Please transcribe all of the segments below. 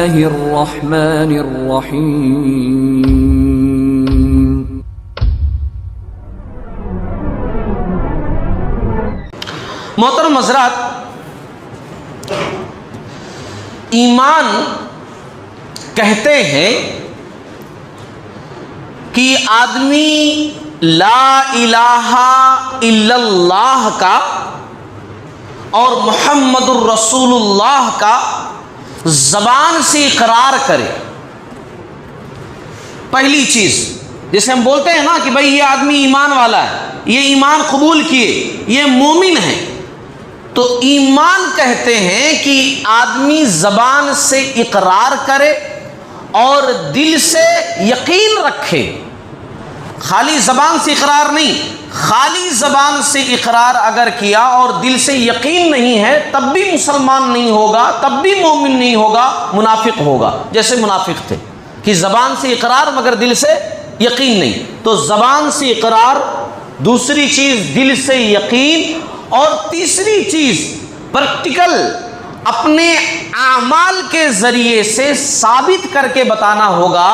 الرحمن الرحیم۔ محترم حضرات، ایمان کہتے ہیں کہ آدمی لا الہ الا اللہ کا اور محمد الرسول اللہ کا زبان سے اقرار کرے۔ پہلی چیز جسے ہم بولتے ہیں نا کہ بھئی یہ آدمی ایمان والا ہے، یہ ایمان قبول کیے، یہ مومن ہے، تو ایمان کہتے ہیں کہ آدمی زبان سے اقرار کرے اور دل سے یقین رکھے۔ خالی زبان سے اقرار نہیں، خالی زبان سے اقرار اگر کیا اور دل سے یقین نہیں ہے تب بھی مسلمان نہیں ہوگا، تب بھی مومن نہیں ہوگا، منافق ہوگا۔ جیسے منافق تھے کہ زبان سے اقرار مگر دل سے یقین نہیں، تو زبان سے اقرار، دوسری چیز دل سے یقین، اور تیسری چیز پریکٹیکل اپنے اعمال کے ذریعے سے ثابت کر کے بتانا ہوگا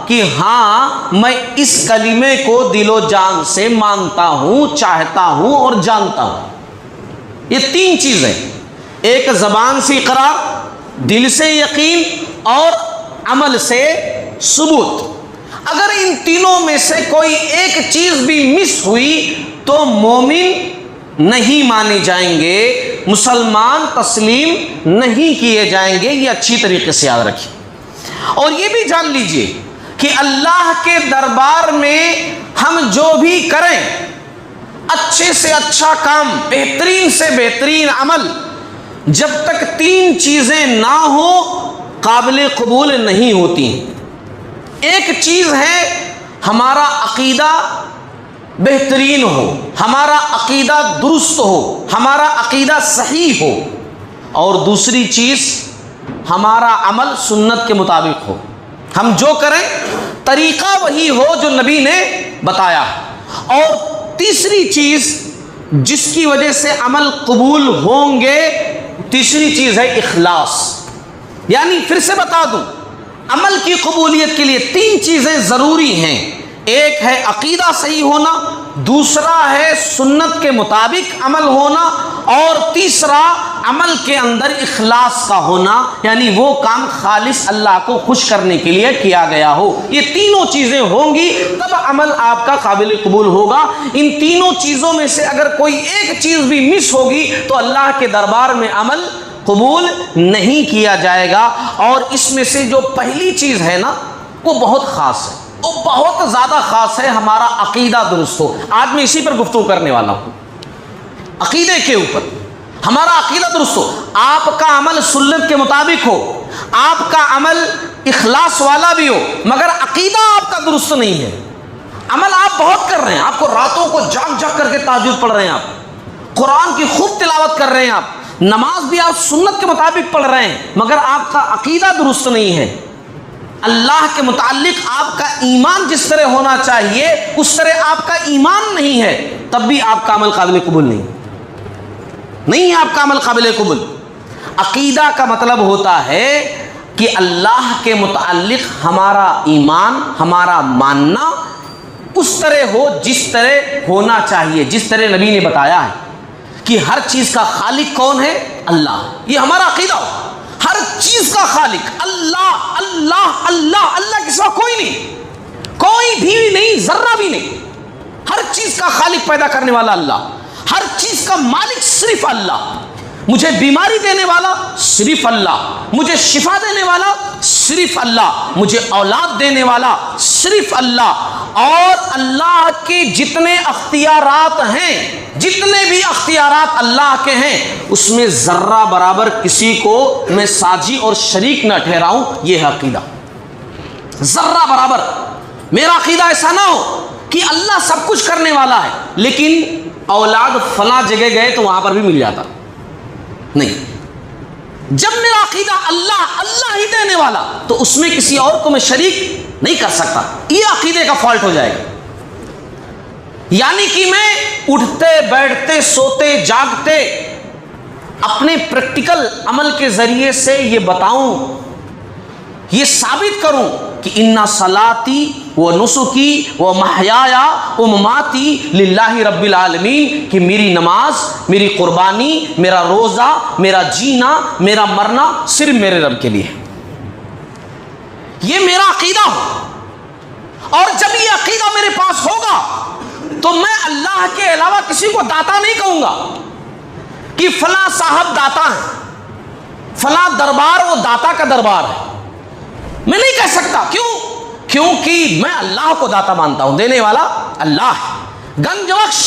کہ ہاں میں اس کلمے کو دل و جان سے مانتا ہوں، چاہتا ہوں اور جانتا ہوں۔ یہ تین چیزیں، ایک زبان سے اقرار، دل سے یقین اور عمل سے ثبوت۔ اگر ان تینوں میں سے کوئی ایک چیز بھی مس ہوئی تو مومن نہیں مانے جائیں گے، مسلمان تسلیم نہیں کیے جائیں گے۔ یہ اچھی طریقے سے یاد رکھیں، اور یہ بھی جان لیجئے کہ اللہ کے دربار میں ہم جو بھی کریں، اچھے سے اچھا کام، بہترین سے بہترین عمل، جب تک تین چیزیں نہ ہوں قابل قبول نہیں ہوتی۔ ایک چیز ہے ہمارا عقیدہ بہترین ہو، ہمارا عقیدہ درست ہو، ہمارا عقیدہ صحیح ہو، اور دوسری چیز ہمارا عمل سنت کے مطابق ہو، ہم جو کریں طریقہ وہی ہو جو نبی نے بتایا۔ اور تیسری چیز جس کی وجہ سے عمل قبول ہوں گے، تیسری چیز ہے اخلاص۔ یعنی پھر سے بتا دوں، عمل کی قبولیت کے لیے تین چیزیں ضروری ہیں، ایک ہے عقیدہ صحیح ہونا، دوسرا ہے سنت کے مطابق عمل ہونا، اور تیسرا عمل کے اندر اخلاص کا ہونا، یعنی وہ کام خالص اللہ کو خوش کرنے کے لیے کیا گیا ہو۔ یہ تینوں چیزیں ہوں گی تب عمل آپ کا قابل قبول ہوگا۔ ان تینوں چیزوں میں سے اگر کوئی ایک چیز بھی مس ہوگی تو اللہ کے دربار میں عمل قبول نہیں کیا جائے گا۔ اور اس میں سے جو پہلی چیز ہے نا، وہ بہت خاص ہے، وہ بہت زیادہ خاص ہے، ہمارا عقیدہ درست ہو۔ آج میں اسی پر گفتگو کرنے والا ہوں، عقیدے کے اوپر۔ ہمارا عقیدہ درست ہو، آپ کا عمل سنت کے مطابق ہو، آپ کا عمل اخلاص والا بھی ہو، مگر عقیدہ آپ کا درست نہیں ہے۔ عمل آپ بہت کر رہے ہیں، آپ کو راتوں کو جاگ جاگ کر کے تہجد پڑھ رہے ہیں، آپ قرآن کی خوب تلاوت کر رہے ہیں، آپ نماز بھی آپ سنت کے مطابق پڑھ رہے ہیں، مگر آپ کا عقیدہ درست نہیں ہے۔ اللہ کے متعلق آپ کا ایمان جس طرح ہونا چاہیے اس طرح آپ کا ایمان نہیں ہے، تب بھی آپ کا عمل قابل قبول نہیں ہے، آپ کا عمل قابل قبول۔ عقیدہ کا مطلب ہوتا ہے کہ اللہ کے متعلق ہمارا ایمان، ہمارا ماننا اس طرح ہو جس طرح ہونا چاہیے، جس طرح نبی نے بتایا ہے کہ ہر چیز کا خالق کون ہے؟ اللہ۔ یہ ہمارا عقیدہ ہو، ہر چیز کا خالق اللہ، اللہ اللہ، اللہ کے سوا کوئی نہیں، کوئی بھی نہیں، ذرہ بھی نہیں۔ ہر چیز کا خالق پیدا کرنے والا اللہ، ہر چیز کا مالک صرف اللہ۔ مجھے بیماری دینے والا صرف اللہ، مجھے شفا دینے والا صرف اللہ، مجھے اولاد دینے والا صرف اللہ۔ اور اللہ کے جتنے اختیارات ہیں، جتنے بھی اختیارات اللہ کے ہیں، اس میں ذرہ برابر کسی کو میں ساجی اور شریک نہ ٹھہراؤں، یہ ہے عقیدہ۔ ذرہ برابر میرا عقیدہ ایسا نہ ہو کہ اللہ سب کچھ کرنے والا ہے لیکن اولاد فلاں جگہ گئے تو وہاں پر بھی مل جاتا، نہیں۔ جب میرا عقیدہ اللہ اللہ ہی دینے والا تو اس میں کسی اور کو میں شریک نہیں کر سکتا، یہ عقیدے کا فالٹ ہو جائے گا۔ یعنی کہ میں اٹھتے بیٹھتے سوتے جاگتے اپنے پریکٹیکل عمل کے ذریعے سے یہ بتاؤں یہ ثابت کروں کہ انا صلاتی و نسکی و محیایا و مماتی للہ رب العالمین، کہ میری نماز، میری قربانی، میرا روزہ، میرا جینا، میرا مرنا صرف میرے رب کے لیے، یہ میرا عقیدہ ہو۔ اور جب یہ عقیدہ میرے پاس ہوگا تو میں اللہ کے علاوہ کسی کو داتا نہیں کہوں گا کہ فلاں صاحب داتا ہے، فلاں دربار وہ داتا کا دربار ہے، میں نہیں کہہ سکتا۔ کیوں؟ کیونکہ میں اللہ کو داتا مانتا ہوں، دینے والا اللہ ہے، گنج بخش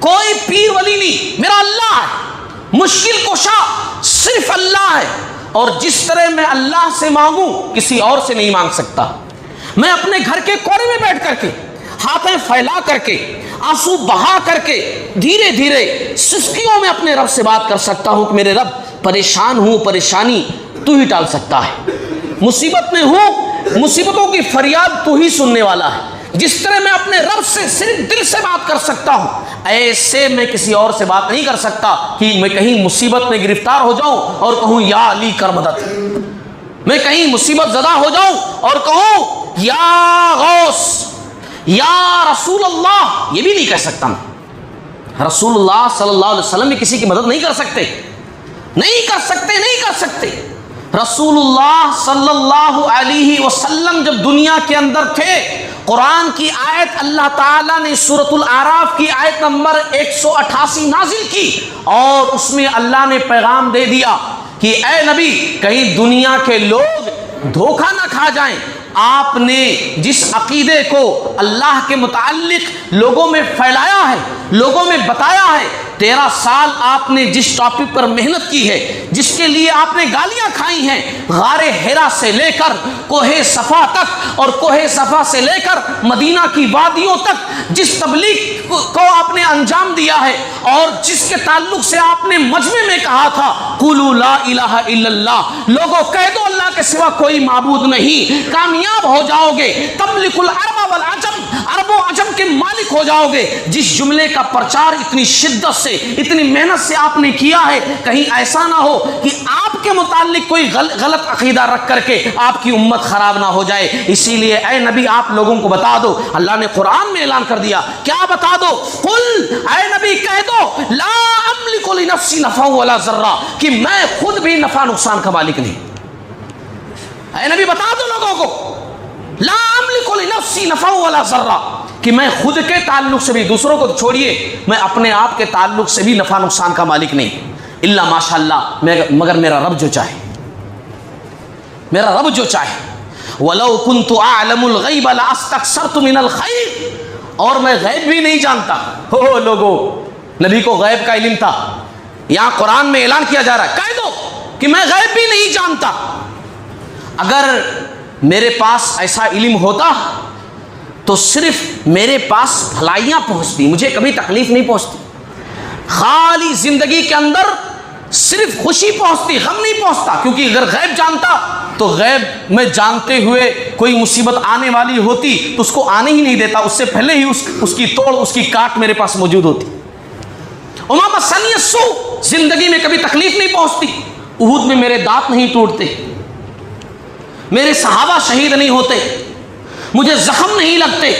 کوئی پیر ولی نہیں، میرا اللہ ہے، مشکل کشا صرف اللہ ہے، اور جس طرح میں اللہ سے مانگوں کسی اور سے نہیں مانگ سکتا۔ میں اپنے گھر کے کونے میں بیٹھ کر کے، ہاتھیں پھیلا کر کے، آنسو بہا کر کے، دھیرے دھیرے سسکیوں میں اپنے رب سے بات کر سکتا ہوں کہ میرے رب پریشان ہوں، پریشانی تو ہی ٹال سکتا ہے، مصیبت میں ہوں، مصیبتوں کی فریاد تو ہی سننے والا ہے۔ جس طرح میں اپنے رب سے صرف دل سے بات کر سکتا ہوں، ایسے میں کسی اور سے بات نہیں کر سکتا کہ میں کہیں مصیبت میں گرفتار ہو جاؤں اور کہوں یا علی کر مدد، میں کہیں مصیبت زدہ ہو جاؤں اور کہوں یا غوث یا رسول اللہ، یہ بھی نہیں کہہ سکتا میں۔ رسول اللہ صلی اللہ علیہ وسلم بھی کسی کی مدد نہیں کر سکتے، نہیں کر سکتے، نہیں کر سکتے۔ رسول اللہ صلی اللہ علیہ وسلم جب دنیا کے اندر تھے، قرآن کی آیت اللہ تعالیٰ نے سورۃ الاعراف کی آیت نمبر 188 نازل کی، اور اس میں اللہ نے پیغام دے دیا کہ اے نبی، کہیں دنیا کے لوگ دھوکہ نہ کھا جائیں، آپ نے جس عقیدے کو اللہ کے متعلق لوگوں میں پھیلایا ہے، لوگوں میں بتایا ہے، 13 سال آپ نے جس ٹاپک پر محنت کی ہے، جس کے لیے آپ نے گالیاں کھائی ہیں، غار حرا سے لے کر کوہ صفا تک، اور کوہ صفا سے لے کر مدینہ کی وادیوں تک جس تبلیغ کو آپ نے انجام دیا ہے، اور جس کے تعلق سے آپ نے مجمع میں کہا تھا قولوا لا الہ الا اللہ، لوگوں کہہ دو اللہ کے سوا کوئی معبود نہیں، کامیاب ہو جاؤ گے، تملک العرب والعجم، عرب و عجم کے مالک ہو جاؤ گے۔ جس جملے کا پرچار اتنی شدت سے، اتنی محنت سے آپ نے کیا ہے، کہیں ایسا نہ ہو کہ آپ کے متعلق کوئی غلط عقیدہ رکھ کر کے آپ کی امت خراب نہ ہو جائے۔ اسی لیے اے نبی آپ لوگوں کو بتا دو، اللہ نے قرآن میں اعلان کر دیا، کیا بتا دو؟ قل، اے نبی کہہ دو، لا املک لنفسی نفعا ولا ضرا، کہ میں خود بھی نفع نقصان کا مالک نہیں۔ اے نبی بتا دو لوگوں کو، لا املک لنفسی نفعا ولا ضرا، کہ میں خود کے تعلق سے بھی، دوسروں کو چھوڑیے، میں اپنے آپ کے تعلق سے بھی نفع نقصان کا مالک نہیں، الا ماشاء اللہ، مگر میرا رب جو چاہے، میرا رب جو چاہے۔ وَلَوْ كُنْتُ أَعْلَمُ الْغَيْبَ لَأَسْتَكْثَرْتُ مِنَ الْخَيْرِ، اور میں غیب بھی نہیں جانتا۔ ہو لوگوں، نبی کو غیب کا علم تھا، یہاں قرآن میں اعلان کیا جا رہا ہے، کہہ دو کہ میں غیب بھی نہیں جانتا۔ اگر میرے پاس ایسا علم ہوتا تو صرف میرے پاس بھلائیاں پہنچتی، مجھے کبھی تکلیف نہیں پہنچتی، خالی زندگی کے اندر صرف خوشی پہنچتی، غم نہیں پہنچتا۔ کیونکہ اگر غیب جانتا تو غیب میں جانتے ہوئے کوئی مصیبت آنے والی ہوتی تو اس کو آنے ہی نہیں دیتا، اس سے پہلے ہی اس کی توڑ، اس کی کاٹ میرے پاس موجود ہوتی۔ وما مسنی السوء، زندگی میں کبھی تکلیف نہیں پہنچتی، احد میں میرے دانت نہیں ٹوٹتے، میرے صحابہ شہید نہیں ہوتے، مجھے زخم نہیں لگتے،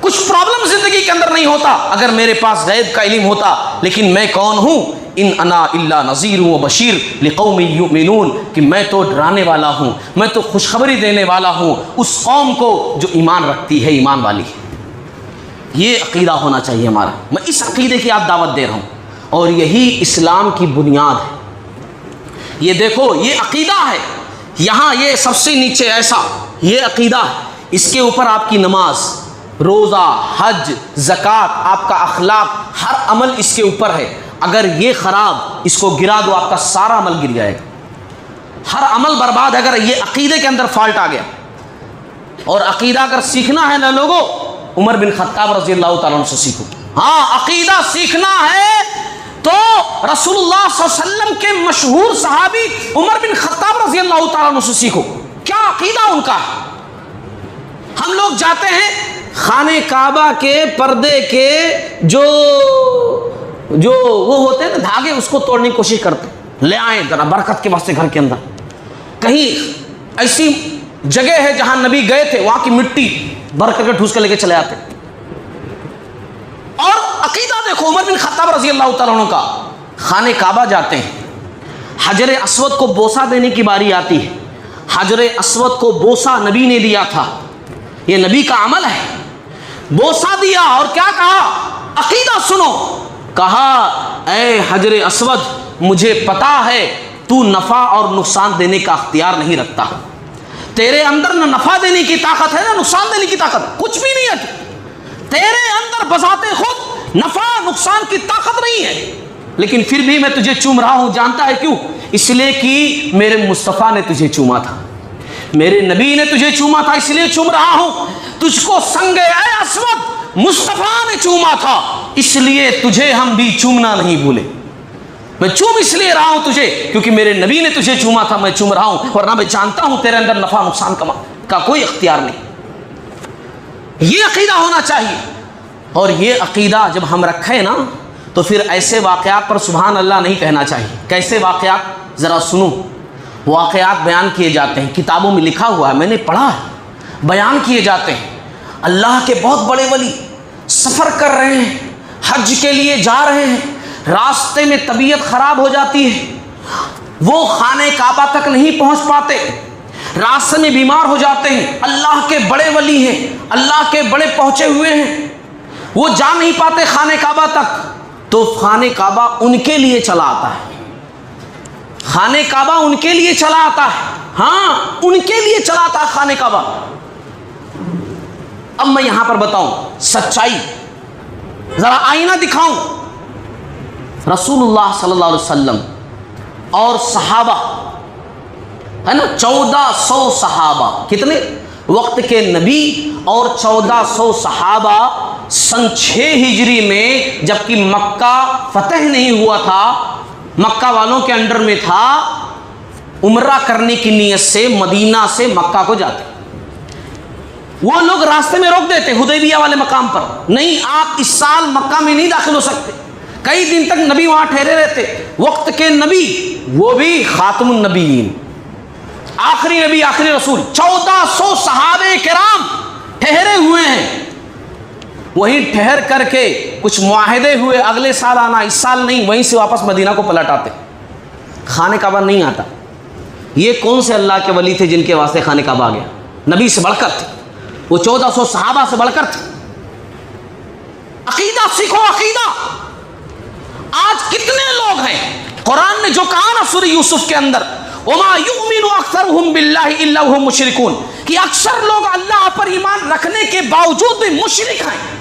کچھ پرابلم زندگی کے اندر نہیں ہوتا اگر میرے پاس غیب کا علم ہوتا۔ لیکن میں کون ہوں؟ ان انا الا نذیر و بشیر لقوم یؤمنون، کہ میں تو ڈرانے والا ہوں، میں تو خوشخبری دینے والا ہوں اس قوم کو جو ایمان رکھتی ہے، ایمان والی ہے۔ یہ عقیدہ ہونا چاہیے ہمارا، میں اس عقیدے کی آپ دعوت دے رہا ہوں، اور یہی اسلام کی بنیاد ہے۔ یہ دیکھو، یہ عقیدہ ہے، یہاں یہ سب سے نیچے ایسا یہ عقیدہ ہے، اس کے اوپر آپ کی نماز، روزہ، حج، زکوٰۃ، آپ کا اخلاق، ہر عمل اس کے اوپر ہے۔ اگر یہ خراب، اس کو گرا دو، آپ کا سارا عمل گر جائے گا، ہر عمل برباد ہے اگر یہ عقیدے کے اندر فالٹ آ گیا۔ اور عقیدہ اگر سیکھنا ہے نا لوگوں، عمر بن خطاب رضی اللہ تعالیٰ عنہ سے سیکھو۔ ہاں، عقیدہ سیکھنا ہے تو رسول اللہ صلی اللہ علیہ وسلم کے مشہور صحابی عمر بن خطاب رضی اللہ تعالیٰ عنہ سے سیکھو، کیا عقیدہ ان کا ہے۔ ہم لوگ جاتے ہیں خانہ کعبہ کے پردے کے جو وہ ہوتے ہیں نا دھاگے، اس کو توڑنے کی کوشش کرتے، لے آئیں ذرا برکت کے واسطے گھر کے اندر۔ کہیں ایسی جگہ ہے جہاں نبی گئے تھے، وہاں کی مٹی بھر کر کے ٹھوس کر لے کے چلے آتے. اور عقیدہ دیکھو عمر بن خطاب رضی اللہ تعالیٰ عنہ کا، خانہ کعبہ جاتے ہیں، حجر اسود کو بوسہ دینے کی باری آتی ہے. حجر اسود کو بوسہ نبی نے دیا تھا، یہ نبی کا عمل ہے. بوسہ دیا اور کیا کہا؟ عقیدہ سنو. کہا اے حجر اسود، مجھے پتا ہے تو نفع اور نقصان دینے کا اختیار نہیں رکھتا، تیرے اندر نہ نفع دینے کی طاقت ہے نہ نقصان دینے کی طاقت، کچھ بھی نہیں ہے. تیرے اندر بذات خود نفع نقصان کی طاقت نہیں ہے، لیکن پھر بھی میں تجھے چوم رہا ہوں. جانتا ہے کیوں؟ اس لیے کہ میرے مصطفیٰ نے تجھے چوما تھا، میرے نبی نے تجھے چوما تھا، اس لیے چوم رہا ہوں. تجھ کو سنگ اے اسود مصطفیٰ نے چوما تھا، اس لیے تجھے ہم بھی چومنا نہیں بھولے. میں چوم اس لیے رہا ہوں تجھے کیونکہ میرے نبی نے تجھے چوما تھا، میں چوم رہا ہوں، ورنہ میں جانتا ہوں تیرے اندر نفع نقصان کا کوئی اختیار نہیں. یہ عقیدہ ہونا چاہیے. اور یہ عقیدہ جب ہم رکھیں نا تو پھر ایسے واقعات پر سبحان اللہ نہیں کہنا چاہیے. کیسے واقعات؟ ذرا سنو. واقعات بیان کیے جاتے ہیں، کتابوں میں لکھا ہوا ہے، میں نے پڑھا ہے، بیان کیے جاتے ہیں. اللہ کے بہت بڑے ولی سفر کر رہے ہیں، حج کے لیے جا رہے ہیں، راستے میں طبیعت خراب ہو جاتی ہے، وہ خانہ کعبہ تک نہیں پہنچ پاتے، راستے میں بیمار ہو جاتے ہیں. اللہ کے بڑے ولی ہیں، اللہ کے بڑے پہنچے ہوئے ہیں، وہ جا نہیں پاتے خانہ کعبہ تک، تو خانہ کعبہ ان کے لیے چلا آتا ہے. خانہ کعبہ ان کے لیے چلا آتا ہے. ہاں، ان کے لیے چلا آتا ہے خانہ کعبہ. اب میں یہاں پر بتاؤں سچائی، ذرا آئینہ دکھاؤں. رسول اللہ صلی اللہ علیہ وسلم اور صحابہ ہے نا، 1400 صحابہ، کتنے وقت کے نبی اور 1400 صحابہ سن 6 ہجری میں، جبکہ مکہ فتح نہیں ہوا تھا، مکہ والوں کے انڈر میں تھا، عمرہ کرنے کی نیت سے مدینہ سے مکہ کو جاتے. وہ لوگ راستے میں روک دیتے حدیبیہ والے مقام پر، نہیں آپ اس سال مکہ میں نہیں داخل ہو سکتے. کئی دن تک نبی وہاں ٹھہرے رہتے. وقت کے نبی، وہ بھی خاتم النبیین، آخری نبی، آخری رسول، 1400 صحابہ کرام ٹھہرے ہوئے ہیں. وہیں ٹھہر کر کے کچھ معاہدے ہوئے، اگلے سال آنا، اس سال نہیں، وہیں سے واپس مدینہ کو پلٹ آتے. خانہ کعبہ نہیں آتا. یہ کون سے اللہ کے ولی تھے جن کے واسطے خانہ کعبہ آ گیا؟ نبی سے بڑھ کر تھے، وہ 1400 صحابہ سے بڑھ کر تھے. عقیدہ سیکھو، عقیدہ. آج کتنے لوگ ہیں، قرآن نے جو کہا نا سورہ یوسف کے اندر، وَمَا يُؤْمِنُ أَكْثَرُهُمْ بِاللَّهِ إِلَّا وَهُمْ مُشْرِكُونَ، کہ اکثر لوگ اللہ پر ایمان رکھنے کے باوجود بھی مشرک ہیں.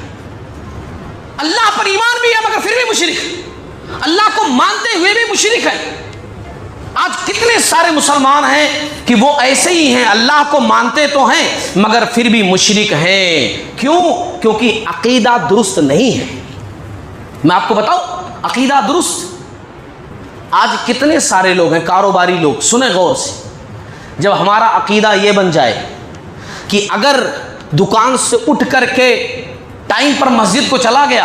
اللہ پر ایمان بھی ہے مگر پھر بھی مشرک، اللہ کو مانتے ہوئے بھی مشرک ہے. آج کتنے سارے مسلمان ہیں کہ وہ ایسے ہی ہیں، اللہ کو مانتے تو ہیں مگر پھر بھی مشرک ہیں. کیوں؟ کیونکہ عقیدہ درست نہیں ہے. میں آپ کو بتاؤں عقیدہ درست. آج کتنے سارے لوگ ہیں کاروباری لوگ، سنیں غور سے، جب ہمارا عقیدہ یہ بن جائے کہ اگر دکان سے اٹھ کر کے ٹائم پر مسجد کو چلا گیا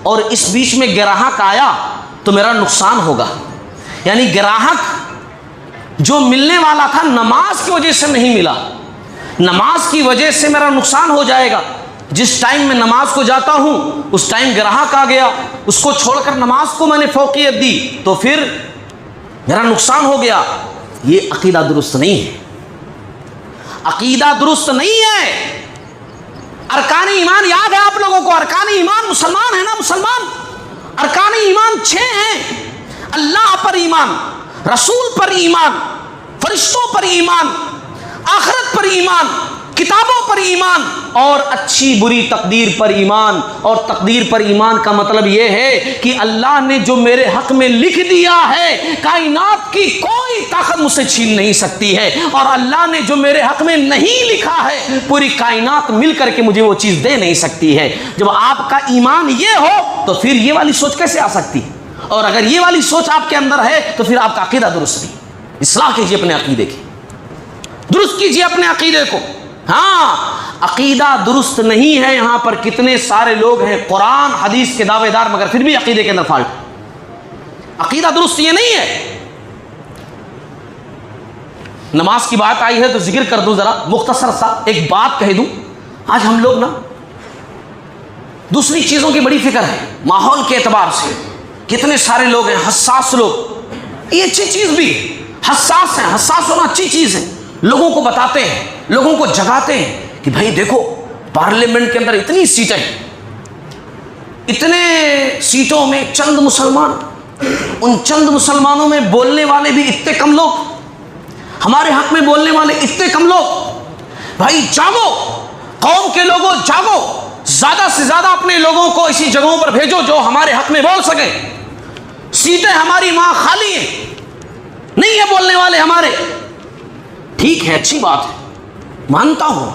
اور اس بیچ میں گراہک آیا تو میرا نقصان ہوگا، یعنی گراہک جو ملنے والا تھا نماز کی وجہ سے نہیں ملا، نماز کی وجہ سے میرا نقصان ہو جائے گا. جس ٹائم میں نماز کو جاتا ہوں اس ٹائم گراہک آ گیا، اس کو چھوڑ کر نماز کو میں نے فوقیت دی تو پھر میرا نقصان ہو گیا. یہ عقیدہ درست نہیں ہے، عقیدہ درست نہیں ہے. ارکان ایمان یاد ہے آپ لوگوں کو؟ ارکان ایمان، مسلمان ہے نا مسلمان، ارکان ایمان 6 ہیں. اللہ پر ایمان، رسول پر ایمان، فرشتوں پر ایمان، آخرت پر ایمان، کتابوں پر ایمان، اور اچھی بری تقدیر پر ایمان. اور تقدیر پر ایمان کا مطلب یہ ہے کہ اللہ نے جو میرے حق میں لکھ دیا ہے کائنات کی کوئی طاقت مجھ سے چھین نہیں سکتی ہے، اور اللہ نے جو میرے حق میں نہیں لکھا ہے پوری کائنات مل کر کے مجھے وہ چیز دے نہیں سکتی ہے. جب آپ کا ایمان یہ ہو تو پھر یہ والی سوچ کیسے آ سکتی ہے؟ اور اگر یہ والی سوچ آپ کے اندر ہے تو پھر آپ کا عقیدہ درست نہیں. اصلاح کیجیے اپنے عقیدے کی، درست کیجیے اپنے عقیدے کو. ہاں، عقیدہ درست نہیں ہے. یہاں پر کتنے سارے لوگ ہیں قرآن حدیث کے دعوے دار مگر پھر بھی عقیدے کے اندر فالٹ. عقیدہ درست یہ نہیں ہے. نماز کی بات آئی ہے تو ذکر کر دوں ذرا مختصر سا، ایک بات کہہ دوں. آج ہم لوگ نا دوسری چیزوں کی بڑی فکر ہے، ماحول کے اعتبار سے کتنے سارے لوگ ہیں حساس لوگ. یہ اچھی چیز بھی ہے، حساس ہیں، حساس ہونا اچھی چیز ہے. لوگوں کو بتاتے ہیں، لوگوں کو جگاتے ہیں کہ بھائی دیکھو پارلیمنٹ کے اندر اتنی سیٹیں، اتنے سیٹوں میں چند مسلمان، ان چند مسلمانوں میں بولنے والے بھی اتنے کم لوگ، ہمارے حق میں بولنے والے اتنے کم لوگ. بھائی جاگو، قوم کے لوگوں جاگو، زیادہ سے زیادہ اپنے لوگوں کو اسی جگہوں پر بھیجو جو ہمارے حق میں بول سکیں. سیٹیں ہماری وہاں خالی ہیں، نہیں ہے بولنے والے ہمارے. ٹھیک ہے، اچھی بات ہے، مانتا ہوں،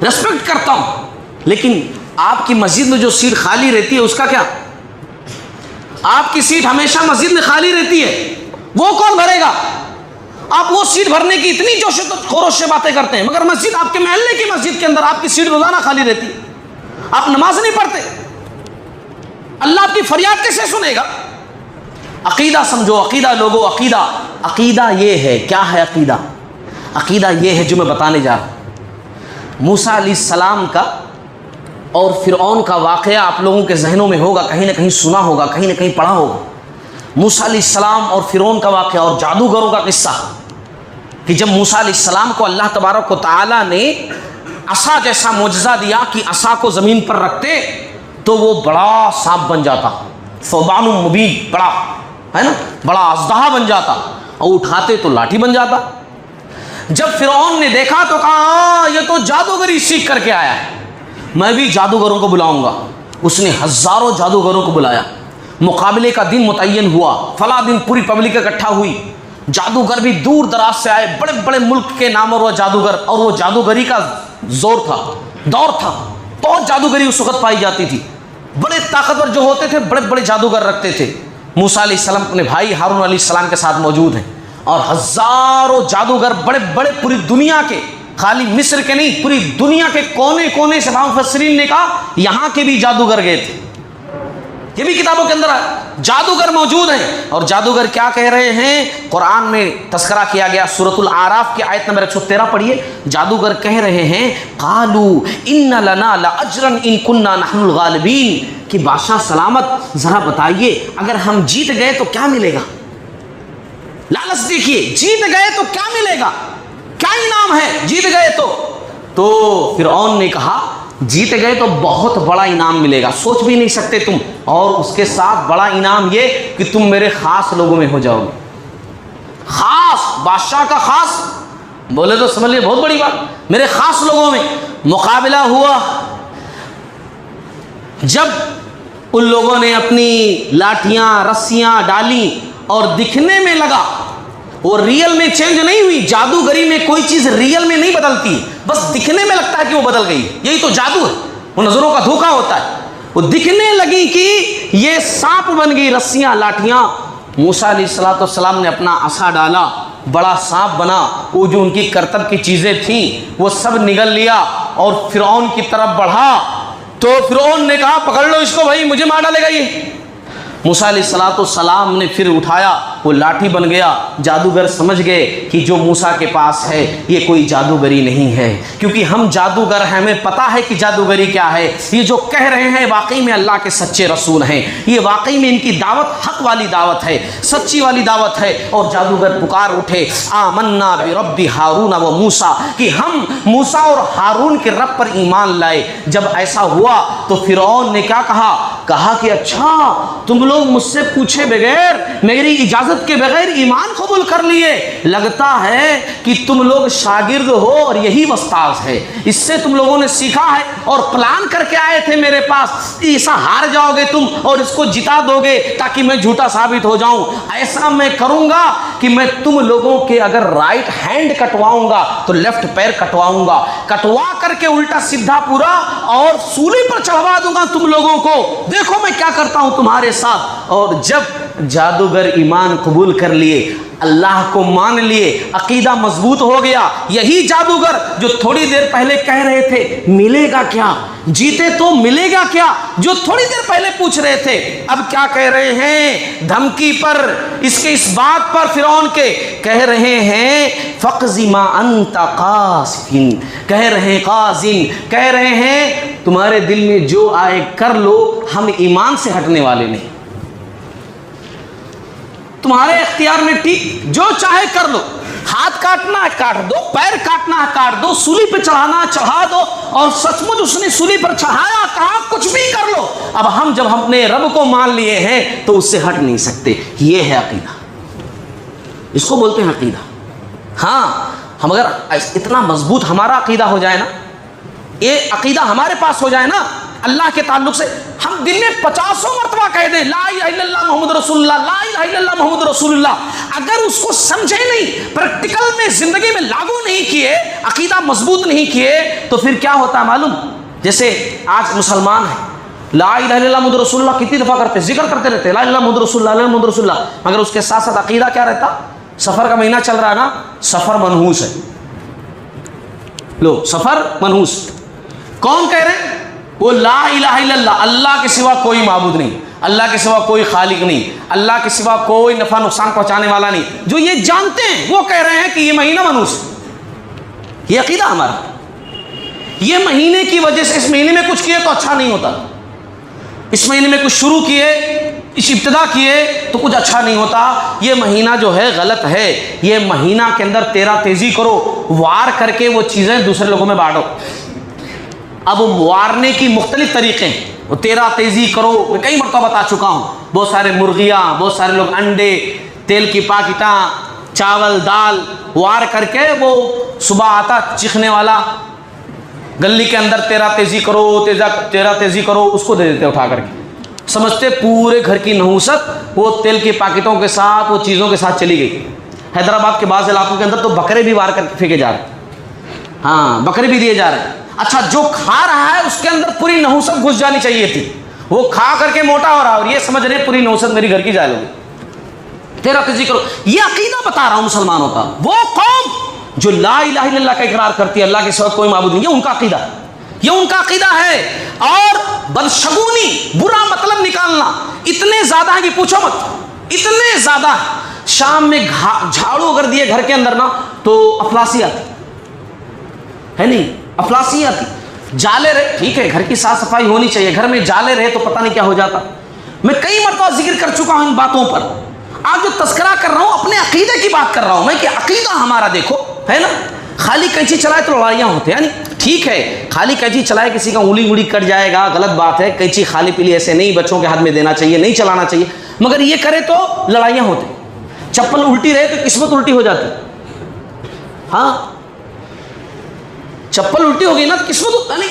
ریسپیکٹ کرتا ہوں، لیکن آپ کی مسجد میں جو سیٹ خالی رہتی ہے اس کا کیا؟ آپ کی سیٹ ہمیشہ مسجد میں خالی رہتی ہے، وہ کون بھرے گا؟ آپ وہ سیٹ بھرنے کی اتنی جوش و خروش سے باتیں کرتے ہیں، مگر مسجد آپ کے محلے کی مسجد کے اندر آپ کی سیٹ روزانہ خالی رہتی ہے، آپ نماز نہیں پڑھتے. اللہ آپ کی فریاد کیسے سنے گا؟ عقیدہ سمجھو، عقیدہ لوگو، عقیدہ یہ ہے. کیا ہے عقیدہ؟ عقیدہ یہ ہے جو میں بتانے جا رہا ہوں. موسیٰ علیہ السلام کا اور فرعون کا واقعہ آپ لوگوں کے ذہنوں میں ہوگا، کہیں نہ کہیں سنا ہوگا، کہیں نہ کہیں پڑھا ہوگا. موسیٰ علیہ السلام اور فرعون کا واقعہ اور جادوگروں کا قصہ کہ جب موسیٰ علیہ السلام کو اللہ تبارک و تعالیٰ نے عصا جیسا معجزہ دیا کہ عصا کو زمین پر رکھتے تو وہ بڑا سانپ بن جاتا، ثعبان مبین، بڑا ہے نا، بڑا اژدہا بن جاتا، اور اٹھاتے تو لاٹھی بن جاتا. جب فرعون نے دیکھا تو کہا یہ تو جادوگری سیکھ کر کے آیا ہے، میں بھی جادوگروں کو بلاؤں گا. اس نے ہزاروں جادوگروں کو بلایا. مقابلے کا دن متعین ہوا، فلاں دن پوری پبلک اکٹھا ہوئی. جادوگر بھی دور دراز سے آئے، بڑے بڑے ملک کے نامور وہ جادوگر، اور وہ جادوگری کا زور تھا، دور تھا. بہت جادوگری اس وقت پائی جاتی تھی. بڑے طاقتور جو ہوتے تھے بڑے بڑے جادوگر رکھتے تھے. موسیٰ علیہ السلام اپنے بھائی ہارون علیہ السلام کے ساتھ موجود ہیں، اور ہزاروں جادوگر بڑے بڑے پوری دنیا کے، خالی مصر کے نہیں، پوری دنیا کے کونے کونے سے. مفسرین نے کہا یہاں کے بھی جادوگر گئے تھے، یہ بھی کتابوں کے اندر جادوگر موجود ہیں. اور جادوگر کیا کہہ رہے ہیں؟ قرآن میں تذکرہ کیا گیا، سورۃ الاعراف کی آیت نمبر 113 پڑھیے. جادوگر کہہ رہے ہیں قالوا ان لنا لاجرا ان كنا نحن الغالبین، کہ بادشاہ سلامت ذرا بتائیے اگر ہم جیت گئے تو کیا ملے گا؟ لالچ دیکھیے، جیت گئے تو کیا ملے گا، کیا انعام ہے جیت گئے تو فرعون نے کہا جیت گئے تو بہت بڑا انعام ملے گا، سوچ بھی نہیں سکتے تم، اور اس کے ساتھ بڑا انعام یہ کہ تم میرے خاص لوگوں میں ہو جاؤ گے. خاص، بادشاہ کا خاص، بولے تو سمجھ لیے بہت بڑی بات، میرے خاص لوگوں میں. مقابلہ ہوا، جب ان لوگوں نے اپنی لاٹھیاں رسیاں ڈالی اور دکھنے میں لگا، وہ ریئل میں چینج نہیں ہوئی. جادوگری میں کوئی چیز ریئل میں نہیں بدلتی، بس دکھنے میں لگتا ہے کہ وہ بدل گئی. یہی تو جادو ہے، وہ نظروں کا دھوکا ہوتا ہے. وہ دکھنے لگی کہ یہ سانپ بن گئی، رسیاں لاٹھیاں. موسیٰ علیہ السلام نے اپنا عصا ڈالا، بڑا سانپ بنا. وہ جو ان کی کرتب کی چیزیں تھیں وہ سب نگل لیا اور فرعون کی طرف بڑھا. تو فرعون نے کہا پکڑ لو اس کو بھائی، مجھے مار ڈالے گا یہ. موسیٰ علیہ السلام نے پھر اٹھایا، وہ لاٹھی بن گیا. جادوگر سمجھ گئے کہ جو موسیٰ کے پاس ہے یہ کوئی جادوگری نہیں ہے، کیونکہ ہم جادوگر ہیں، ہمیں پتہ ہے کہ جادوگری کیا ہے. یہ جو کہہ رہے ہیں واقعی میں اللہ کے سچے رسول ہیں، یہ واقعی میں ان کی دعوت حق والی دعوت ہے، سچی والی دعوت ہے. اور جادوگر پکار اٹھے آمنا برب ہارون و موسیٰ، کہ ہم موسیٰ اور ہارون کے رب پر ایمان لائے. جب ایسا ہوا تو فرعون نے کیا کہا کہ اچھا تم لوگ مجھ سے پوچھے بغیر، میری اجازت کے بغیر ایمان قبول کر لیے، لگتا ہے کہ تم لوگ شاگرد ہو اور یہی استاذ ہے، اس سے تم لوگوں نے سیکھا ہے اور پلان کر کے آئے تھے میرے پاس. ایسا ہار جاؤ گے تم اور اس کو جتا دو گے تاکہ میں جھوٹا ثابت ہو جاؤں. ایسا میں کروں گا کہ میں تم لوگوں کے اگر رائٹ ہینڈ کٹواؤں گا تو لیفٹ پیر کٹواؤں گا، کٹوا کر کے الٹا سیدھا پورا اور سولی پر چڑھوا دوں گا تم لوگوں کو. دیکھو میں کیا کرتا ہوں تمہارے ساتھ. اور جب جادوگر ایمان قبول کر لیے، اللہ کو مان لیے، عقیدہ مضبوط ہو گیا۔ یہی جادوگر جو تھوڑی دیر پہلے کہہ رہے تھے ملے گا کیا، جیتے تو ملے گا کیا، جو تھوڑی دیر پہلے پوچھ رہے تھے، اب کیا کہہ رہے ہیں؟ دھمکی پر، اس کے اس بات پر فرعون کے کہہ رہے ہیں فَقْضِ مَا أَنْتَ قَاصٍ، کہہ رہے ہیں قاضٍ، کہہ رہے ہیں تمہارے دل میں جو آئے کر لو، ہم ایمان سے ہٹنے والے نہیں، تمہارے اختیار میں، ٹھیک جو چاہے کر لو، ہاتھ کاٹنا ہے کاٹ دو، پیر کاٹنا ہے کاٹ دو، سولی پہ چڑھانا چڑھا دو، اور سچ مچ اس نے سولی پر چڑھایا، کہا کچھ بھی کر لو، اب ہم جب اپنے رب کو مان لیے ہیں تو اس سے ہٹ نہیں سکتے۔ یہ ہے عقیدہ، اس کو بولتے ہیں عقیدہ۔ ہاں ہم اگر اتنا مضبوط ہمارا عقیدہ ہو جائے نا، یہ عقیدہ ہمارے پاس ہو جائے نا اللہ کے تعلق سے، ہم دن میں 50 مرتبہ کہہ دیں لا الہ الا اللہ محمد رسول اللہ، لا الہ الا اللہ محمد رسول اللہ، اگر اس کو سمجھے نہیں، پریکٹیکل میں زندگی میں لاگو نہیں کیے، عقیدہ مضبوط نہیں کیے، تو پھر کیا ہوتا ہے معلوم؟ جیسے آج مسلمان ہیں، لا الہ الا اللہ محمد رسول اللہ کتنی دفعہ کرتے، ذکر کرتے رہتے، لا الہ الا اللہ محمد رسول اللہ، لا الہ الا اللہ محمد رسول اللہ، مگر اس کے ساتھ ساتھ عقیدہ کیا رہتا؟ سفر کا مہینہ چل رہا ہے نا، سفر منحوس ہے، لو سفر منحوس، کون کہہ رہے ہیں؟ وہ لا الہ الا اللہ، اللہ کے سوا کوئی معبود نہیں، اللہ کے سوا کوئی خالق نہیں، اللہ کے سوا کوئی نفع نقصان پہنچانے والا نہیں، جو یہ جانتے ہیں وہ کہہ رہے ہیں کہ یہ مہینہ منحوس ہے۔ یہ عقیدہ ہمارا، یہ مہینے کی وجہ سے، اس مہینے میں کچھ کیے تو اچھا نہیں ہوتا، اس مہینے میں کچھ شروع کیے، اس ابتدا کیے تو کچھ اچھا نہیں ہوتا، یہ مہینہ جو ہے غلط ہے، یہ مہینہ کے اندر تیرا تیزی کرو، وار کر کے وہ چیزیں دوسرے لوگوں میں بانٹو۔ اب وارنے کی مختلف طریقے ہیں، وہ تیرا تیزی کرو، میں کئی مرتبہ بتا چکا ہوں، بہت سارے مرغیاں، بہت سارے لوگ انڈے، تیل کی پاکٹاں، چاول دال وار کر کے، وہ صبح آتا چکھنے والا گلی کے اندر تیرا تیزی کرو، تیرا تیزی کرو، اس کو دے دیتے اٹھا کر کے، سمجھتے پورے گھر کی نحوست وہ تیل کی پاکٹوں کے ساتھ، وہ چیزوں کے ساتھ چلی گئی۔ حیدرآباد کے بعض علاقوں کے اندر تو بکرے بھی وار کر کے پھینکے جا رہے، ہاں بکرے بھی دیے جا رہے ہیں۔ اچھا جو کھا رہا ہے اس کے اندر پوری نحوست گھس جانی چاہیے تھی، وہ کھا کر کے موٹا ہو رہا ہے اور یہ سمجھ رہے پوری نحوست میری گھر کی جائے لوگی، تیرا تیزی کرو۔ یہ عقیدہ بتا رہا ہوں مسلمانوں کا، وہ قوم جو لا الہ الا اللہ کا اقرار کرتی ہے، اللہ کے سوا کوئی معبود نہیں، یہ ان کا عقیدہ، یہ ان کا عقیدہ ہے۔ اور بدشگونی، برا مطلب نکالنا اتنے زیادہ ہے کہ پوچھو مت، اتنے زیادہ ہے۔ شام میں جھاڑو اگر دیے گھر کے اندر نا تو افلاسی آتی ہے، نہیں افلاسی آتی، جالے رہے، ٹھیک ہے گھر کی صاف صفائی ہونی چاہیے، گھر میں جالے رہے تو پتہ نہیں کیا ہو جاتا۔ میں کئی مرتبہ ذکر کر چکا ہوں ان باتوں پر، آج جو تذکرہ کر رہا ہوں اپنے عقیدے کی بات کر رہا ہوں میں، کہ عقیدہ ہمارا دیکھو ہے نا، خالی کینچی چلائے تو لڑائیاں ہوتے ہیں، یعنی ٹھیک ہے خالی کینچی چلائے کسی کا انگلی کٹ جائے گا، غلط بات ہے، کینچی خالی پیلی ایسے نہیں بچوں کے ہاتھ میں دینا چاہیے، نہیں چلانا چاہیے، مگر یہ کرے تو لڑائیاں ہوتی، چپل الٹی رہے تو قسمت الٹی ہو جاتی، ہاں چپل الٹی ہو گئی نا تو قسمت، یعنی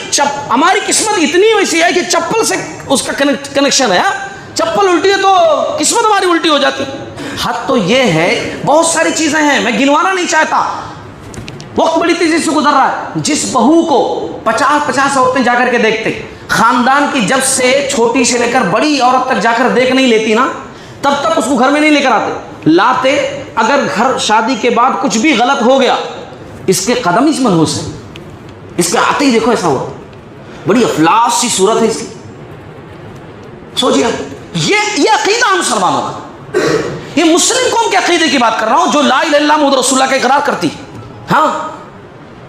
ہماری قسمت اتنی ویسی ہے کہ چپل سے اس کا کنیکشن ہے، چپل الٹی ہے تو قسمت ہماری الٹی ہو جاتی۔ حد تو یہ ہے، بہت ساری چیزیں ہیں میں گنوانا نہیں چاہتا، وقت بڑی تیزی سے گزر رہا ہے۔ جس بہو کو 50 عورتیں جا کر کے دیکھتے، خاندان کی جب سے چھوٹی سے لے کر بڑی عورت تک جا کر دیکھ نہیں لیتی نا، تب تک اس کو گھر میں نہیں لے کر آتے، لاتے اگر گھر شادی کے بعد کچھ بھی غلط ہو گیا، اس کے قدم اس منحوس ہے، اس کے آتے ہی دیکھو ایسا ہوا، بڑی افلاس سی صورت ہے اس کی، سوچیے یہ عقیدہ ہم مسلمانوں کا، یہ مسلم قوم کے عقیدے کی بات کر رہا ہوں جو لا الہ الا اللہ محمد رسول اللہ کا اقرار کرتی۔ ہاں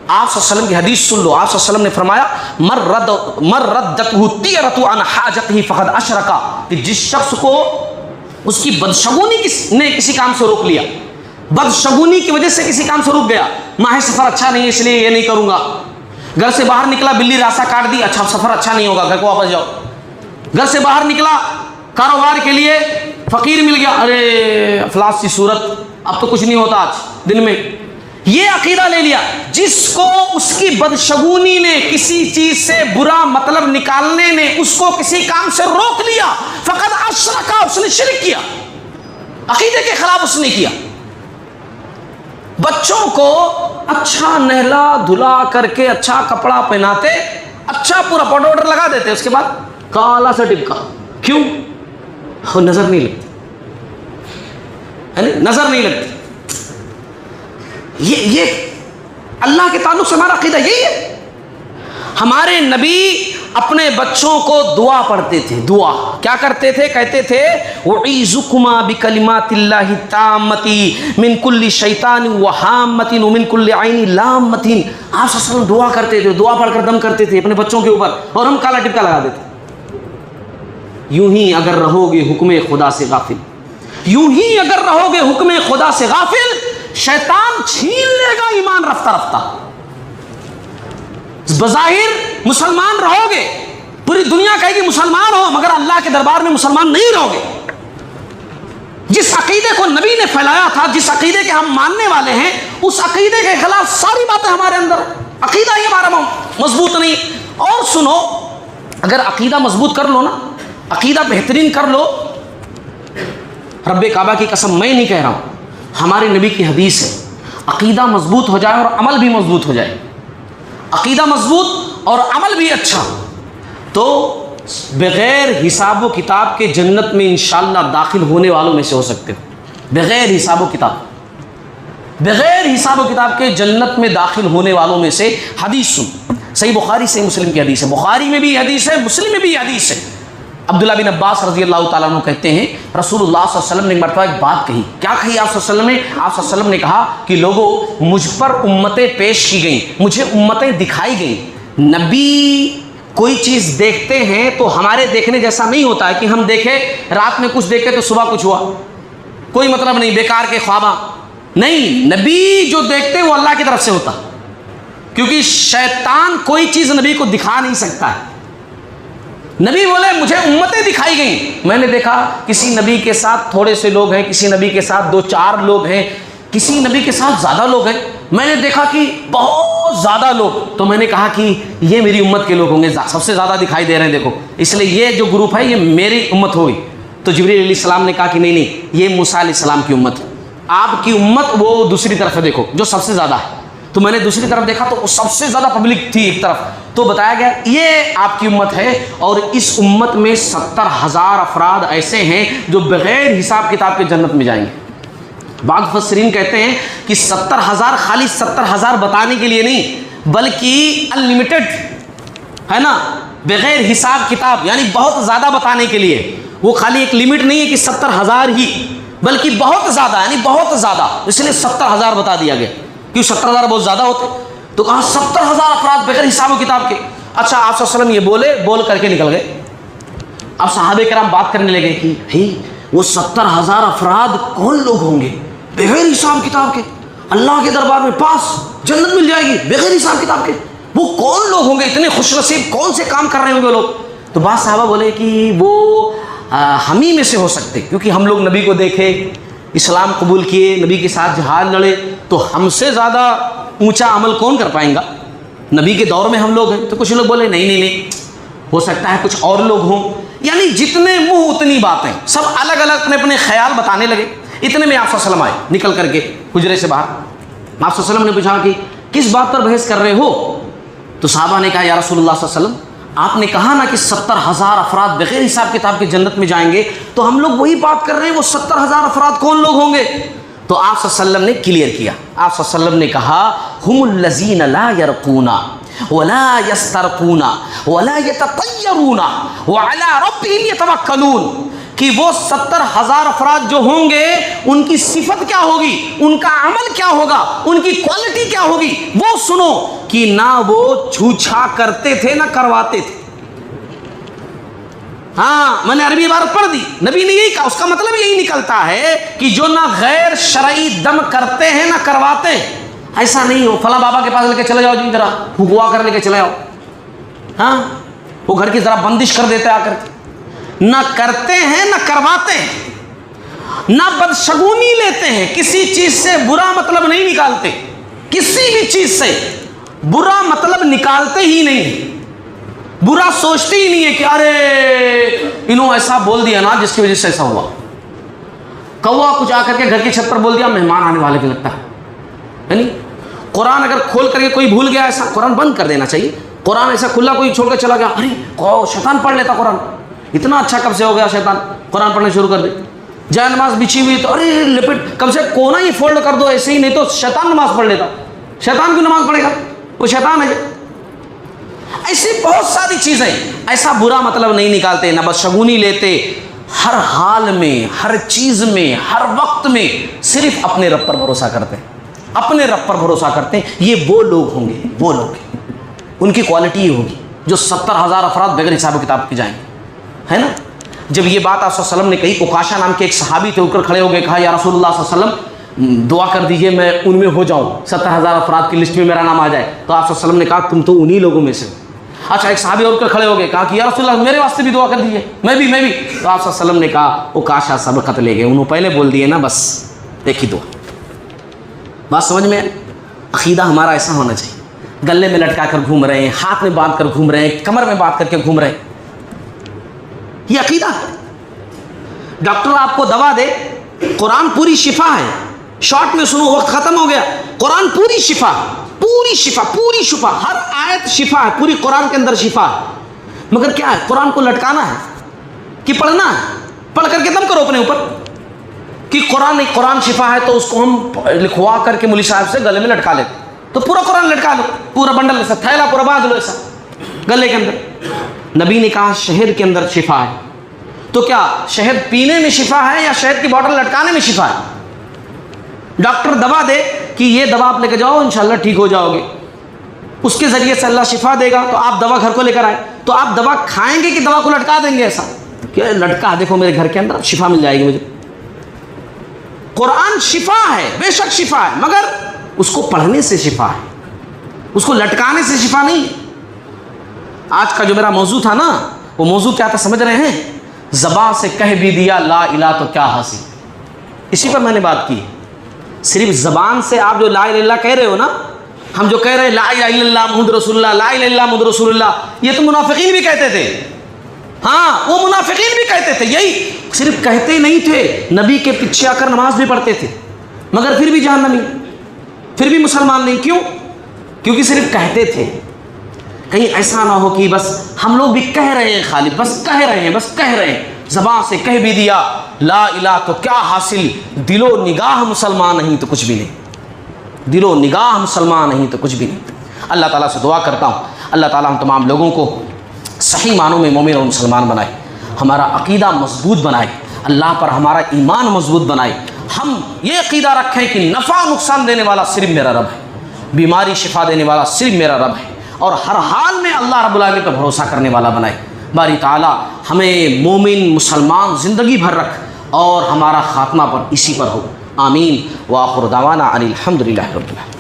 آپ صلی اللہ علیہ وسلم کی حدیث سن لو، آپ صلی اللہ علیہ وسلم نے فرمایا مر ردته الطیرۃ عن حاجته فقد اشرک، کہ جس شخص کو اس کی بدشگونی نے کسی کام سے روک لیا، بدشگونی کی وجہ سے کسی کام سے رک گیا، ماہ سفر اچھا نہیں ہے اس لیے یہ نہیں کروں گا، گھر سے باہر نکلا بلی راستہ کاٹ دی، اچھا سفر اچھا نہیں ہوگا گھر کو واپس جاؤ، گھر سے باہر نکلا کاروبار کے لیے فقیر مل گیا، ارے افلاس سی صورت اب تو کچھ نہیں ہوتا آج دن میں، یہ عقیدہ لے لیا۔ جس کو اس کی بدشگونی نے کسی چیز سے برا مطلب نکالنے نے اس کو کسی کام سے روک لیا، فقط اشرک، اس نے شرک کیا، عقیدے کے خلاف اس نے کیا۔ بچوں کو اچھا نہلا دھلا کر کے اچھا کپڑا پہناتے، اچھا پورا پاؤڈر لگا دیتے، اس کے بعد کالا سا ٹپکا، کیوں؟ نظر نہیں لگتی، یعنی نظر نہیں لگتی. یہ اللہ کے تعلق سے ہمارا عقیدہ یہی ہے. ہمارے نبی اپنے بچوں کو دعا پڑھتے تھے. دعا کیا کرتے تھے؟ کہتے تھے اعیذکما بکلمات اللہ التامۃ من کل شیطان وہامۃ ومن کل عین لامۃ. آپ صلی اللہ علیہ وسلم دعا کرتے تھے, دعا پڑھ کر دم کرتے تھے اپنے بچوں کے اوپر, اور ہم کالا ٹپکا لگا دیتے. یوں ہی اگر رہو گے حکم خدا سے غافل, یوں ہی اگر رہو گے حکم خدا سے غافل, شیطان چھین لے گا ایمان رفتہ رفتہ. بظاہر مسلمان رہو گے, پوری دنیا کہے گی مسلمان ہو, مگر اللہ کے دربار میں مسلمان نہیں رہو گے. جس عقیدے کو نبی نے پھیلایا تھا, جس عقیدے کے ہم ماننے والے ہیں, اس عقیدے کے خلاف ساری باتیں ہمارے اندر. عقیدہ ہی ہمارا مضبوط نہیں. اور سنو, اگر عقیدہ مضبوط کر لو نا, عقیدہ بہترین کر لو, رب کعبہ کی قسم میں نہیں کہہ رہا ہوں, ہمارے نبی کی حدیث ہے, عقیدہ مضبوط ہو جائے اور عمل بھی مضبوط ہو جائے, عقیدہ مضبوط اور عمل بھی اچھا, تو بغیر حساب و کتاب کے جنت میں انشاءاللہ داخل ہونے والوں میں سے ہو سکتے ہو. بغیر حساب و کتاب, بغیر حساب و کتاب کے جنت میں داخل ہونے والوں میں سے. حدیث سن, صحیح بخاری صحیح مسلم کی حدیث ہے, بخاری میں بھی حدیث ہے, مسلم میں بھی حدیث ہے. عبداللہ بن عباس رضی اللہ تعالیٰ عنہ کہتے ہیں رسول اللہ صلی اللہ علیہ وسلم نے ایک مرتبہ ایک بات کہی. کیا کہی آپ صلی اللہ علیہ وسلم نے؟ آپ صلی اللہ علیہ وسلم نے کہا کہ لوگوں, مجھ پر امتیں پیش کی گئیں, مجھے امتیں دکھائی گئیں. نبی کوئی چیز دیکھتے ہیں تو ہمارے دیکھنے جیسا نہیں ہوتا ہے کہ ہم دیکھیں رات میں کچھ دیکھے تو صبح کچھ ہوا, کوئی مطلب نہیں, بیکار کے خواباں نہیں. نبی جو دیکھتے ہیں وہ اللہ کی طرف سے ہوتا, کیونکہ شیطان کوئی چیز نبی کو دکھا نہیں سکتا ہے. نبی بولے مجھے امتیں دکھائی گئیں, میں نے دیکھا کسی نبی کے ساتھ تھوڑے سے لوگ ہیں, کسی نبی کے ساتھ 2-4 لوگ ہیں, کسی نبی کے ساتھ زیادہ لوگ ہیں, میں نے دیکھا کہ بہت زیادہ لوگ. تو میں نے کہا کہ یہ میری امت کے لوگ ہوں گے, سب سے زیادہ دکھائی دے رہے ہیں دیکھو, اس لیے یہ جو گروپ ہے یہ میری امت ہوگی. تو جبریل علیہ السلام نے کہا کہ نہیں, یہ موسیٰ علیہ السلام کی امت ہے, آپ کی امت وہ دوسری طرف ہے, دیکھو جو سب سے زیادہ ہے. تو میں نے دوسری طرف دیکھا تو سب سے زیادہ پبلک تھی ایک طرف, تو بتایا گیا یہ آپ کی امت ہے, اور اس امت میں 70,000 افراد ایسے ہیں جو بغیر حساب کتاب کے جنت میں جائیں گے. بعض مفسرین کہتے ہیں کہ 70,000 خالی 70,000 بتانے کے لیے نہیں, بلکہ انلمیٹڈ ہے نا, بغیر حساب کتاب, یعنی بہت زیادہ بتانے کے لیے. وہ خالی ایک لمٹ نہیں ہے کہ 70,000 ہی, بلکہ بہت زیادہ, یعنی بہت زیادہ, اس لیے 70,000 بتا دیا گیا, کیوں 70,000 بہت زیادہ ہوتے. تو کہا 70,000 افراد بغیر حساب و کتاب کے. اچھا آپ صلی اللہ علیہ وسلم یہ بولے, بول کر کے نکل گئے. اب صحابہ کرام بات کرنے لگے کہ بھائی وہ 70,000 افراد کون لوگ ہوں گے بغیر حساب کتاب کے, اللہ کے دربار میں پاس جنت مل جائے گی بغیر حساب کتاب کے, وہ کون لوگ ہوں گے, اتنے خوش نصیب کون سے کام کر رہے ہوں گے لوگ. تو بعض صحابہ بولے کہ وہ ہم ہی میں سے ہو سکتے, کیونکہ ہم لوگ نبی کو دیکھے, اسلام قبول کیے, نبی کے ساتھ جہاد لڑے, تو ہم سے زیادہ اونچا عمل کون کر پائیں گا, نبی کے دور میں ہم لوگ ہیں. تو کچھ لوگ بولے نہیں, ہو سکتا ہے کچھ اور لوگ ہوں. یعنی جتنے منہ اتنی باتیں, سب الگ الگ اپنے اپنے خیال بتانے لگے. اتنے میں آپ صلی اللہ علیہ وسلم آئے نکل کر کے حجرے سے باہر. آپ صلی اللہ علیہ وسلم نے پوچھا کہ کس بات پر بحث کر رہے ہو؟ تو صحابہ نے کہا یا رسول اللہ صلی اللہ علیہ وسلم, آپ نے کہا نا کہ 70,000 افراد بغیر حساب کتاب کے جنت میں جائیں گے, تو ہم لوگ وہی بات کر رہے ہیں, وہ 70,000 افراد کون لوگ ہوں گے؟ تو آپ صلی اللہ علیہ وسلم نے کلیئر کیا. آپ صلی اللہ علیہ وسلم نے کہا ہم الذین لا یرقون ولا یسترقون ولا یتطیرون وعلی ربہم یتوکلون, کہ وہ 70,000 افراد جو ہوں گے ان کی صفت کیا ہوگی, ان کا عمل کیا ہوگا, ان کی کوالٹی کیا ہوگی, وہ سنو کہ نہ وہ چھوچھا کرتے تھے نہ کرواتے تھے. ہاں میں نے عربی عبارت پڑھ دی, نبی نے یہی کہا, اس کا مطلب یہی نکلتا ہے کہ جو نہ غیر شرعی دم کرتے ہیں نہ کرواتے ہیں. ایسا نہیں ہو فلاں بابا کے پاس لے کے چلے جاؤ جی, ذرا ہوا کر لے کے چلے آؤ, ہاں وہ گھر کی ذرا بندش کر دیتے آ کر کے. نہ کرتے ہیں نہ کرواتے ہیں, نہ بدشگونی لیتے ہیں, کسی چیز سے برا مطلب نہیں نکالتے, کسی بھی چیز سے برا مطلب نکالتے ہی نہیں, برا سوچتے ہی نہیں ہے کہ ارے انہوں ایسا بول دیا نا جس کی وجہ سے ایسا ہوا. کوا کچھ آ کر کے گھر کی چھت پر بول دیا, مہمان آنے والے کے لگتا ہے. یعنی قرآن اگر کھول کر کے کوئی بھول گیا, ایسا قرآن بند کر دینا چاہیے. قرآن ایسا کھلا کوئی چھوڑ کر چلا گیا, ارے شیطان پڑھ لیتا قرآن, اتنا اچھا کب سے ہو گیا شیطان قرآن پڑھنا شروع کر دے. جائے نماز بچھی ہوئی تو ارے لپٹ کم سے کونا ہی فولڈ کر دو ایسے ہی، نہیں تو شیطان نماز پڑھ لیتا. شیطان کیوں نماز پڑھے گا؟ وہ شیطان ہے. ایسی بہت ساری چیزیں. ایسا برا مطلب نہیں نکالتے، نہ بدشگونی لیتے. ہر حال میں، ہر چیز میں، ہر وقت میں صرف اپنے رب پر بھروسہ کرتے ہیں، اپنے رب پر بھروسہ کرتے ہیں. یہ وہ لوگ ہوں گے، وہ لوگ ان کی کوالٹی یہ ہوگی جو 70,000 افراد بغیر حساب و کتاب کے جائیں گے، ہے نا. جب یہ بات آپ صلی اللہ علیہ وسلم نے کہی، اوکاشا نام کے ایک صحابی تھے، اٹھ کر کھڑے ہو گئے، کہا یا رسول اللہ صلی اللہ علیہ وسلم دعا کر دیجئے میں ان میں ہو جاؤں، 70,000 افراد کی لسٹ میں میرا نام آ جائے. تو آپ صلی اللہ علیہ وسلم نے کہا تم تو انہی لوگوں میں سے. اچھا ایک صحابی اٹھ کر کھڑے ہو گئے، کہا کہ یا رسول اللہ میرے واسطے بھی دعا کر دیجئے، میں بھی. تو آپ صلی اللہ علیہ وسلم نے کہا اوکاشا سبقت لے گئے، انہوں پہلے بول دیے نا، بس ایک ہی دعا. بات سمجھ میں؟ عقیدہ ہمارا ایسا ہونا چاہیے. گلے میں لٹکا کر گھوم رہے ہیں، ہاتھ میں باندھ کر گھوم رہے ہیں، کمر میں باندھ کر کے گھوم رہے ہیں، یہ عقیدہ ہے. ڈاکٹر آپ کو دوا دے، قرآن پوری شفا ہے. شارٹ میں سنو، وقت ختم ہو گیا. قرآن پوری شفا، پوری شفا، پوری شفا، ہر آیت شفا ہے، پوری قرآن کے اندر شفا ہے. مگر کیا ہے؟ قرآن کو لٹکانا ہے کہ پڑھنا ہے. پڑھ کر کے دم کرو اپنے اوپر کہ قرآن شفا ہے، تو اس کو ہم لکھوا کر کے مولوی صاحب سے گلے میں لٹکا لیتے. تو پورا قرآن لٹکا لو، پورا بنڈل ایسا، تھیلا پورا باندھ لو ایسا گلے کے اندر. نبی نے کہا شہد کے اندر شفا ہے. تو کیا شہد پینے میں شفا ہے یا شہد کی بوٹل لٹکانے میں شفا ہے؟ ڈاکٹر دوا دے کہ یہ دوا آپ لے کے جاؤ انشاءاللہ ٹھیک ہو جاؤ گے، اس کے ذریعے سے اللہ شفا دے گا. تو آپ دوا گھر کو لے کر آئے، تو آپ دوا کھائیں گے کہ دوا کو لٹکا دیں گے؟ ایسا کہ لٹکا دیکھو میرے گھر کے اندر شفا مل جائے گی مجھے. قرآن شفا ہے، بے شک شفا ہے، مگر اس کو پڑھنے سے شفا ہے، اس کو لٹکانے سے شفا نہیں. آج کا جو میرا موضوع تھا نا، وہ موضوع کیا تھا سمجھ رہے ہیں؟ زبان سے کہہ بھی دیا لا الہ تو کیا حاصل. اسی پر میں نے بات کی. صرف زبان سے آپ جو لا الہ الا اللہ کہہ رہے ہو نا، ہم جو کہہ رہے ہیں لا الہ الا اللہ محمد رسول اللہ، لا الہ الا اللہ محمد رسول اللہ، یہ تو منافقین بھی کہتے تھے. ہاں وہ منافقین بھی کہتے تھے. یہی صرف کہتے نہیں تھے، نبی کے پیچھے آ کر نماز بھی پڑھتے تھے، مگر پھر بھی جہنمی، پھر بھی مسلمان نہیں. کیوں؟ کیونکہ صرف کہتے تھے. کہیں ایسا نہ ہو کہ بس ہم لوگ بھی کہہ رہے ہیں، خالی بس کہہ رہے ہیں، بس کہہ رہے ہیں. زبان سے کہہ بھی دیا لا الہ تو کیا حاصل، دل و نگاہ مسلمان نہیں تو کچھ بھی نہیں، دل و نگاہ مسلمان نہیں تو کچھ بھی نہیں. اللہ تعالیٰ سے دعا کرتا ہوں اللہ تعالیٰ ہم تمام لوگوں کو صحیح معنوں میں مومن اور مسلمان بنائے، ہمارا عقیدہ مضبوط بنائے، اللہ پر ہمارا ایمان مضبوط بنائے. ہم یہ عقیدہ رکھیں کہ نفع نقصان دینے والا صرف میرا رب ہے، بیماری شفا دینے والا صرف میرا رب ہے، اور ہر حال میں اللہ رب العالمین پر بھروسہ کرنے والا بنائے. باری تعالیٰ ہمیں مومن مسلمان زندگی بھر رکھ اور ہمارا خاتمہ پر اسی پر ہو. آمین. وآخر دعوانا ان الحمد للہ رب العالمین.